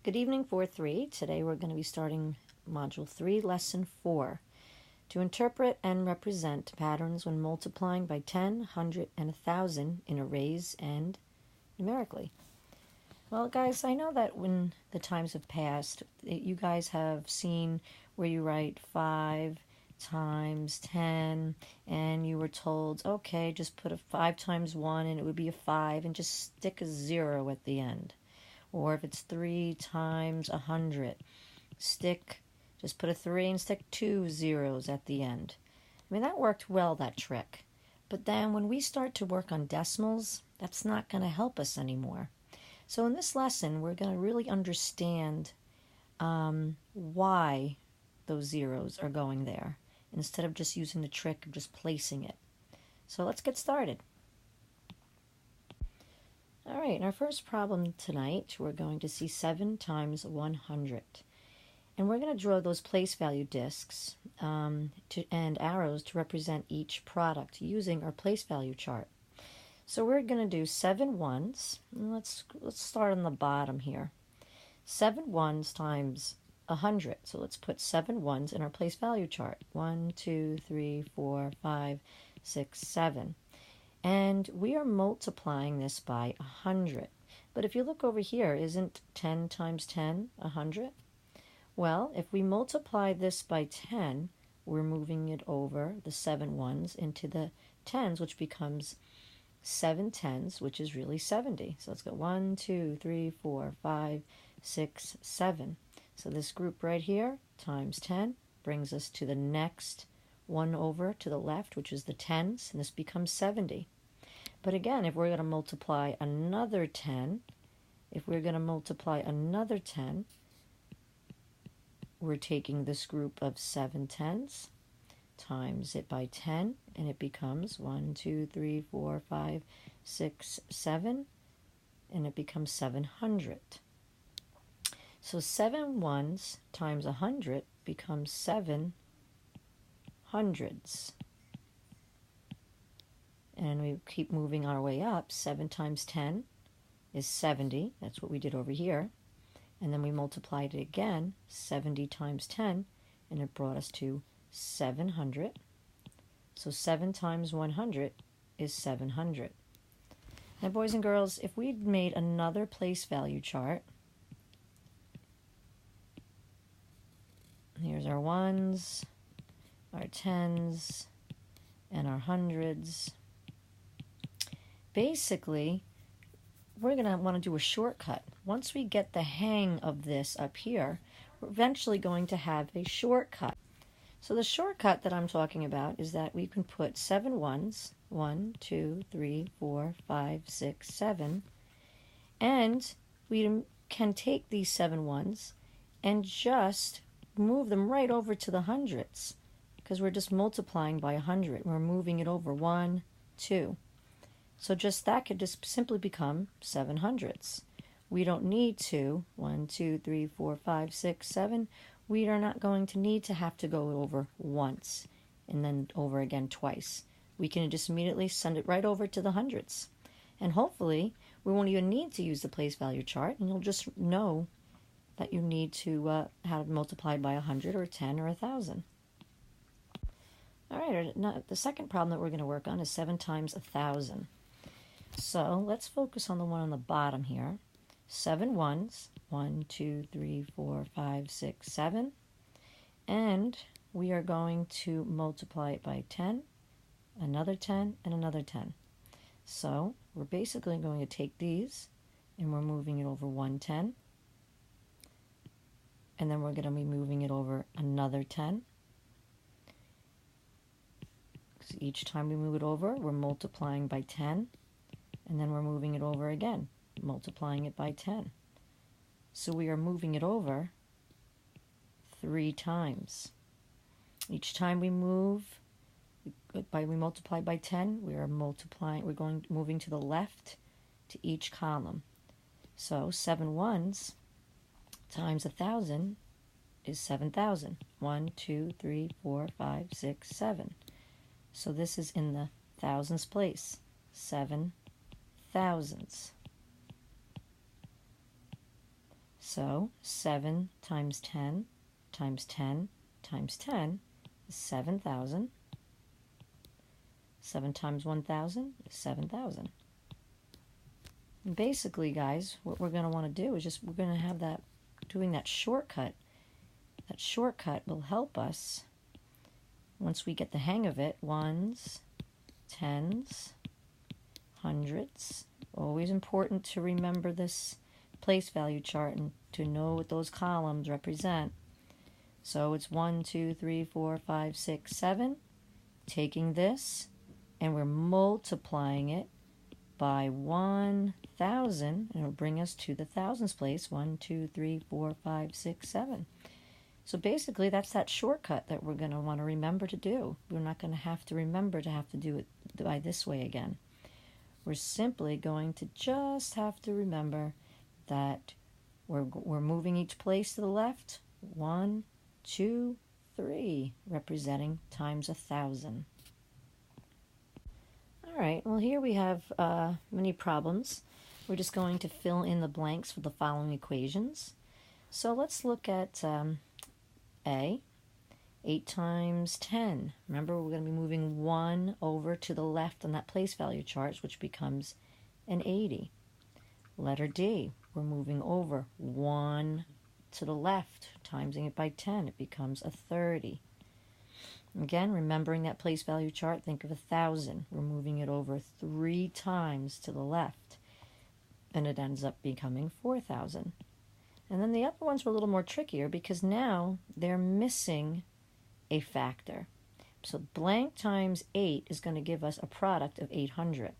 Good evening, 4-3. Today we're going to be starting Module 3, Lesson 4. To interpret and represent patterns when multiplying by 10, 100, and 1,000 in arrays and numerically. Well, guys, I know that when the times have passed, you guys have seen where you write 5 times 10, and you were told, okay, just put a 5 times 1, and it would be a 5, and just stick a 0 at the end. Or if it's 3 times 100, just put a 3 and stick 2 zeros at the end. I mean, that worked well, that trick. But then when we start to work on decimals, that's not going to help us anymore. So in this lesson, we're going to really understand why those zeros are going there, instead of just using the trick of just placing it. So let's get started. All right, in our first problem tonight, we're going to see 7 times 100. And we're going to draw those place value discs and arrows to represent each product using our place value chart. So we're going to do 7 ones. Let's start on the bottom here. 7 ones times 100. So let's put 7 ones in our place value chart. 1, 2, 3, 4, 5, 6, 7. And we are multiplying this by 100. But if you look over here, isn't 10 times 10 100? Well, if we multiply this by 10, we're moving it over the 7 ones into the tens, which becomes 7 tens, which is really 70. So let's go 1, 2, 3, 4, 5, 6, 7. So this group right here times 10 brings us to the next one over to the left, which is the tens, and this becomes 70. But again, if we're going to multiply another 10, we're taking this group of 7 tens, times it by 10, and it becomes 1, 2, 3, 4, 5, 6, 7, and it becomes 700. So 7 ones times 100 becomes 7 hundreds. And we keep moving our way up. 7 times 10 is 70. That's what we did over here. And then we multiplied it again, 70 times 10, and it brought us to 700. So 7 times 100 is 700. Now, boys and girls, if we'd made another place value chart, here's our ones, our tens, and our hundreds. Basically, we're going to want to do a shortcut. Once we get the hang of this up here, we're eventually going to have a shortcut. So the shortcut that I'm talking about is that we can put 7 ones, 1, 2, 3, 4, 5, 6, 7, and we can take these 7 ones and just move them right over to the hundreds, because we're just multiplying by 100. We're moving it over 1, 2. So just that could just simply become 700ths. We don't need to, 1, 2, 3, 4, 5, 6, 7. We are not going to need to have to go over once and then over again twice. We can just immediately send it right over to the hundreds. And hopefully, we won't even need to use the place value chart, and you'll just know that you need to have it multiplied by 100 or 10 or 1,000. All right, the second problem that we're going to work on is 7 times 1,000. So let's focus on the one on the bottom here. 7 ones, 1, 2, 3, 4, 5, 6, 7. And we are going to multiply it by 10, another 10, and another 10. So we're basically going to take these, and we're moving it over 110. And then we're going to be moving it over another 10. So each time we move it over, we're multiplying by 10. And then we're moving it over again, multiplying it by 10. So we are moving it over 3 times. Each time we move, we multiply by 10, moving to the left to each column. So 7 ones times 1,000 is 7,000. 1, 2, 3, 4, 5, 6, 7. So this is in the thousands place. 7 thousandths. So 7 times 10 times 10 times 10 is 7,000. 7 times 1,000 is 7,000. And basically, guys, what we're going to want to do is we're going to have that, doing that shortcut. That shortcut will help us once we get the hang of it. Ones, tens, hundreds. Always important to remember this place value chart and to know what those columns represent. So it's 1, 2, 3, 4, 5, 6, 7. Taking this and we're multiplying it by 1,000, and it'll bring us to the thousands place. 1, 2, 3, 4, 5, 6, 7. So basically, that's that shortcut that we're going to want to remember to do. We're not going to have to remember to have to do it by this way again. We're simply going to just have to remember that we're moving each place to the left. 1, 2, 3, representing times 1,000. All right, well, here we have many problems. We're just going to fill in the blanks for the following equations. So let's look at A, 8 times 10. Remember, we're going to be moving 1 over to the left on that place value chart, which becomes an 80. Letter D, we're moving over 1 to the left, timesing it by 10. It becomes a 30. Again, remembering that place value chart, think of 1,000. We're moving it over 3 times to the left, and it ends up becoming 4,000. And then the other ones were a little more trickier because now they're missing a factor. So blank times 8 is going to give us a product of 800.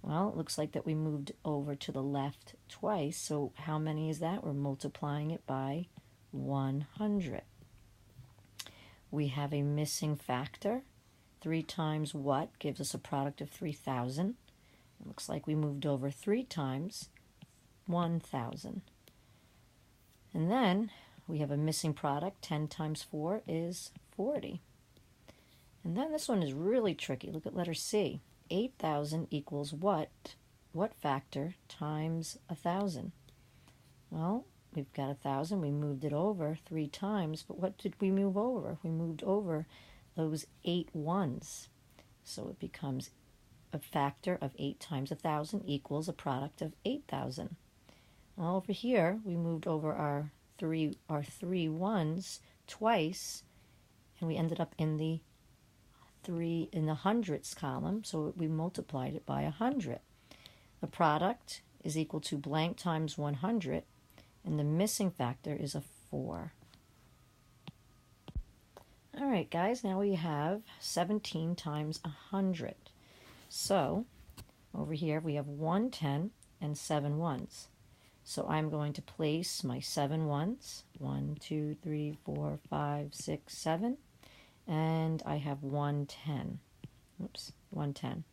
Well, it looks like that we moved over to the left twice. So how many is that? We're multiplying it by 100. We have a missing factor. 3 times what gives us a product of 3,000. It looks like we moved over 3 times 1,000. And then we have a missing product. 10 times 4 is 40. And then this one is really tricky. Look at letter C. 8,000 equals what? What factor times 1,000? Well, we've got 1,000. We moved it over 3 times. But what did we move over? We moved over those 8 ones. So it becomes a factor of 8 times 1,000 equals a product of 8,000. Well, over here, we moved over our three ones twice, and we ended up in the hundredths column, so we multiplied it by 100. The product is equal to blank times 100, and the missing factor is a 4. All right, guys, now we have 17 times 100. So over here, we have 1 10 and 7 ones. So I'm going to place my 7 ones, 1, 2, 3, 4, 5, 6, 7, and I have 1 10. Oops, 1 10.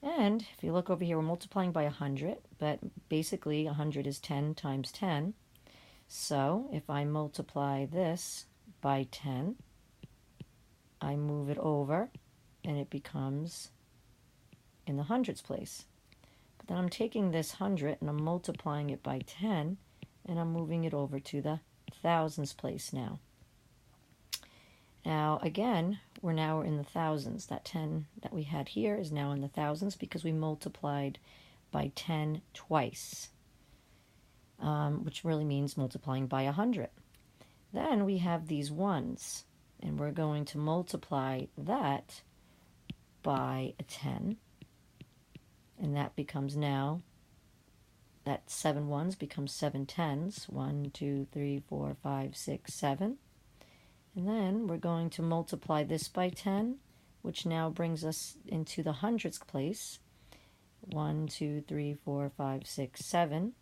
And if you look over here, we're multiplying by 100, but basically 100 is 10 times 10. So if I multiply this by 10, I move it over, and it becomes in the hundreds place. But then I'm taking this 100 and I'm multiplying it by 10, and I'm moving it over to the thousands place now. Now again, we're now in the thousands. That 10 that we had here is now in the thousands because we multiplied by 10 twice, which really means multiplying by 100. Then we have these ones, and we're going to multiply that by a 10. And that becomes now, that 7 ones becomes 7 tens. 1, 2, 3, 4, 5, 6, 7. And then we're going to multiply this by 10, which now brings us into the hundredths place. 1, 2, 3, 4, 5, 6, 7.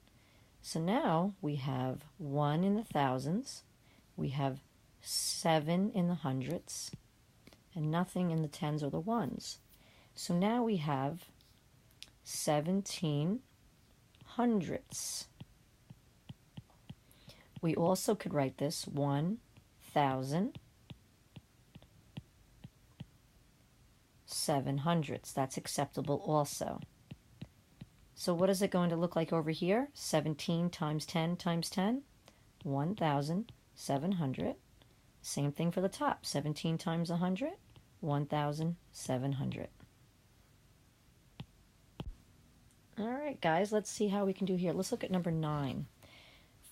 So now we have 1 in the thousands, we have 7 in the hundredths, and nothing in the tens or the ones. So now we have 17 hundredths. We also could write this 1,000 7 hundredths. That's acceptable also. So what is it going to look like over here? 17 times 10 times 10? 1,700. Same thing for the top. 17 times 100? 1,700. All right, guys, let's see how we can do here. Let's look at number 9.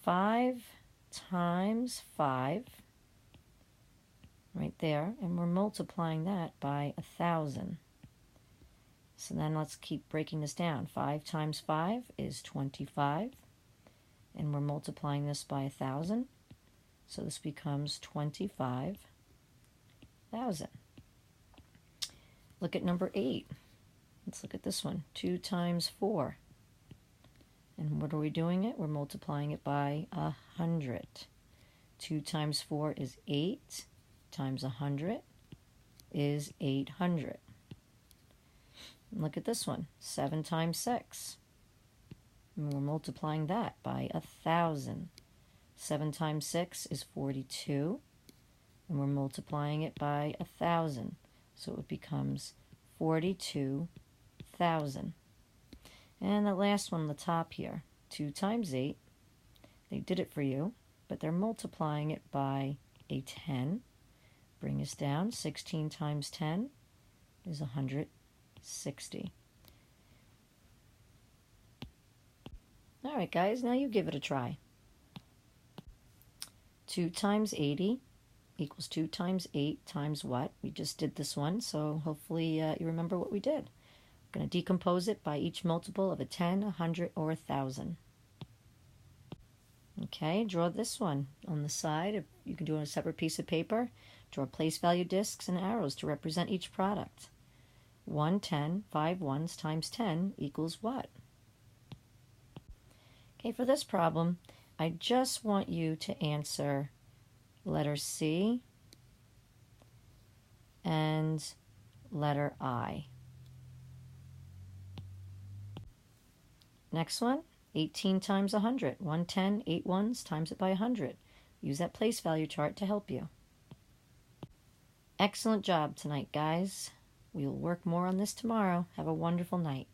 5 times 5, right there, and we're multiplying that by 1,000. So then let's keep breaking this down. 5 times 5 is 25, and we're multiplying this by 1,000. So this becomes 25,000. Look at number 8. Let's look at this one. 2 times 4. And what are we doing it? We're multiplying it by 100. 2 times 4 is 8, times 100 is 800. And look at this one. 7 times 6. And we're multiplying that by 1,000. 7 times 6 is 42. And we're multiplying it by 1,000. So it becomes 42,000. And the last one on the top here, 2 times 8. They did it for you, but they're multiplying it by a 10. Bring us down. 16 times 10 is 160. All right, guys, now you give it a try. 2 times 80 equals 2 times 8 times what? We just did this one, so hopefully you remember what we did. We're going to decompose it by each multiple of a 10, 100, or 1,000. Okay, draw this one on the side. You can do it on a separate piece of paper. Draw place value discs and arrows to represent each product. 1, 10, 5 ones times 10 equals what? Okay, for this problem, I just want you to answer letter C and letter I. Next one, 18 times 100. 110, 8 ones, times it by 100. Use that place value chart to help you. Excellent job tonight, guys. We'll work more on this tomorrow. Have a wonderful night.